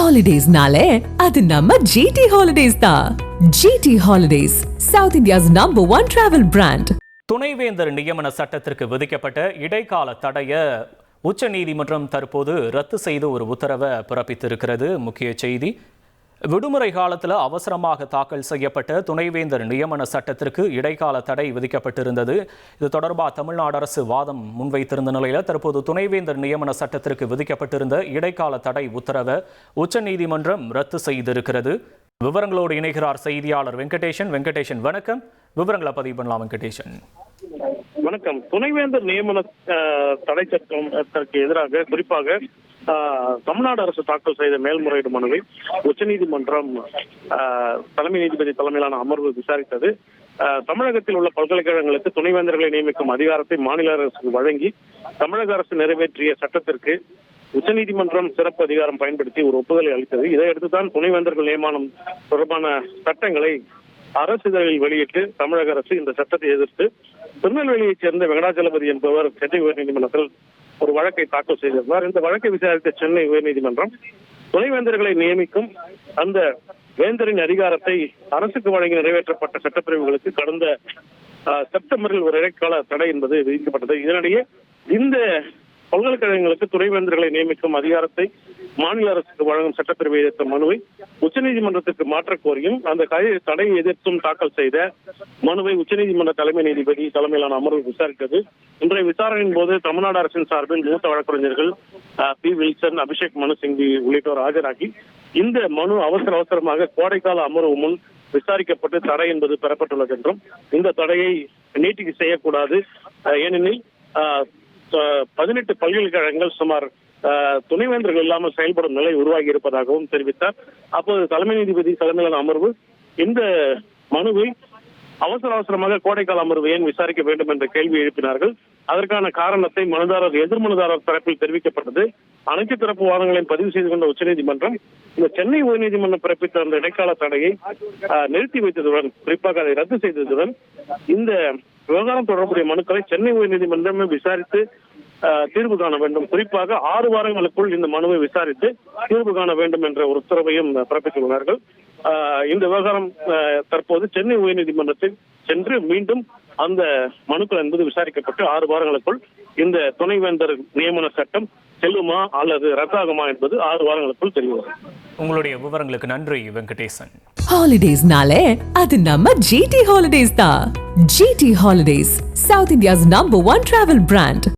ஹாலிடேஸ்னாலே அது நம்ம ஜிடி ஹாலிடேஸ் தான். GT holidays, south India's #1 travel brand. துணைவேந்தர் நியமன சட்டத்திற்கு விதிக்கப்பட்ட இடைக்கால தடைய உச்சநீதிமன்றம் தற்போது ரத்து செய்து ஒரு உத்தரவை பிறப்பித்திருக்கிறது. முக்கிய செய்தி: விடுமுறை காலத்தில் அவசரமாக தாக்கல் செய்யப்பட்ட துணைவேந்தர் நியமன சட்டத்திற்கு இடைக்கால தடை விதிக்கப்பட்டிருந்தது. இது தொடர்பாக தமிழ்நாடு அரசு வாதம் முன்வைத்திருந்த நிலையில் தற்போது துணைவேந்தர் நியமன சட்டத்திற்கு விதிக்கப்பட்டிருந்த இடைக்கால தடை உத்தரவை உச்சநீதிமன்றம் ரத்து செய்திருக்கிறது. விவரங்களோடு இணைகிறார் செய்தியாளர் வெங்கடேஷன். வணக்கம். விவரங்களை பதிவு பண்ணலாம் வெங்கடேஷன். வணக்கம். துணைவேந்தர் நியமன தடை சட்டத்திற்கு எதிராக குறிப்பாக தமிழ்நாடு அரசு தாக்கல் செய்த மேல்முறையீடு மனுவை உச்சநீதிமன்றம் தலைமை நீதிபதி தலைமையிலான அமர்வு விசாரித்தது. தமிழகத்தில் உள்ள பல்கலைக்கழகங்களுக்கு துணைவேந்தர்களை நியமிக்கும் அதிகாரத்தை மாநில அரசுக்கு வழங்கி தமிழக அரசு நிறைவேற்றிய சட்டத்திற்கு உச்சநீதிமன்றம் சிறப்பு அதிகாரம் பயன்படுத்தி ஒரு ஒப்புதலை அளித்தது. இதையடுத்துதான் துணைவேந்தர்கள் நியமனம் தொடர்பான சட்டங்களை அரசிதழில் வெளியிட்டு தமிழக அரசு இந்த சட்டத்தை எதிர்த்து திருநெல்வேலியைச் சேர்ந்த வெங்கடாச்சலபதி என்பவர் சென்னை உயர்நீதிமன்றத்தில் ஒரு வழக்கை தாக்கல் செய்திருந்தார். இந்த வழக்கை விசாரித்த சென்னை உயர்நீதிமன்றம் துணைவேந்தர்களை நியமிக்கும் அந்த வேந்தரின் அதிகாரத்தை அரசுக்கு வழங்கி நிறைவேற்றப்பட்ட சட்டப்பிரிவுகளுக்கு கடந்த செப்டம்பரில் ஒரு இடைக்கால தடை என்பது விதிக்கப்பட்டது. இதனிடையே இந்த பல்கலைக்கழகங்களுக்கு துணைவேந்தர்களை நியமிக்கும் அதிகாரத்தை மாநில அரசுக்கு வழங்கும் சட்டப்பிரிவை எதிர்த்த மனுவை உச்சநீதிமன்றத்திற்கு மாற்ற கோரியும் அந்த தடையை எதிர்த்தும் தாக்கல் செய்த மனுவை உச்சநீதிமன்ற தலைமை நீதிபதி தலைமையிலான அமர்வு விசாரித்தது. இன்றைய விசாரணையின் போது தமிழ்நாடு அரசின் சார்பில் மூத்த வழக்கறிஞர்கள் பி. வில்சன், அபிஷேக் மனு சிங்வி உள்ளிட்டோர் ஆஜராகி இந்த மனு அவசரமாக கோடைக்கால அமர்வு முன் விசாரிக்கப்பட்டு தடை என்பது பெறப்பட்டுள்ளது என்றும் இந்த தடையை நீட்டிக்கு செய்யக்கூடாது, ஏனெனில் 18 பல்கலைக்கழகங்கள் சுமார் துணைவேந்தர்கள் இல்லாமல் செயல்படும் நிலை உருவாகி இருப்பதாகவும் தெரிவித்தார். அப்போது தலைமை நீதிபதி தலைமையிலான அமர்வு இந்த மனுவை அவசரமாக கோடைக்கால அமர்வு ஏன் விசாரிக்க வேண்டும் என்ற கேள்வி எழுப்பினார்கள். அதற்கான காரணத்தை எதிர்மனுதாரர் தரப்பில் தெரிவிக்கப்பட்டது. அனைத்து தரப்பு வாதங்களையும் பதிவு செய்து கொண்ட உச்சநீதிமன்றம் இந்த சென்னை உயர்நீதிமன்றம் பிறப்பித்த அந்த இடைக்கால தடையை நிறுத்தி வைத்ததுடன், குறிப்பாக அதை ரத்து செய்ததுடன், இந்த விவகாரம் தொடர்புடைய மனுக்களை சென்னை உயர்நீதிமன்றமே விசாரித்து தீர்வு காண வேண்டும், குறிப்பாக 6 வாரங்களுக்குள் இந்த மனுவை விசாரித்து தீர்வு காண வேண்டும் என்ற ஒரு உத்தரவையும் பிறப்பித்துள்ளார்கள். இந்த விவகாரம் தற்போது சென்னை உயர்நீதிமன்றத்தில் சென்று மீண்டும் அந்த மனுக்கள் என்பது விசாரிக்கப்பட்டு 6 வாரங்களுக்குள் இந்த துணைவேந்தர் நியமன சட்டம் செல்லுமா அல்லது ரத்தாகுமா என்பது 6 வாரங்களுக்குள் தெரியும். உங்களுடைய விவரங்களுக்கு நன்றி வெங்கடேசன். ஹாலிடேஸ்னாலே அது நம்ம ஜிடி ஹாலிடேஸ் தான். GT holidays, south India's #1 travel brand.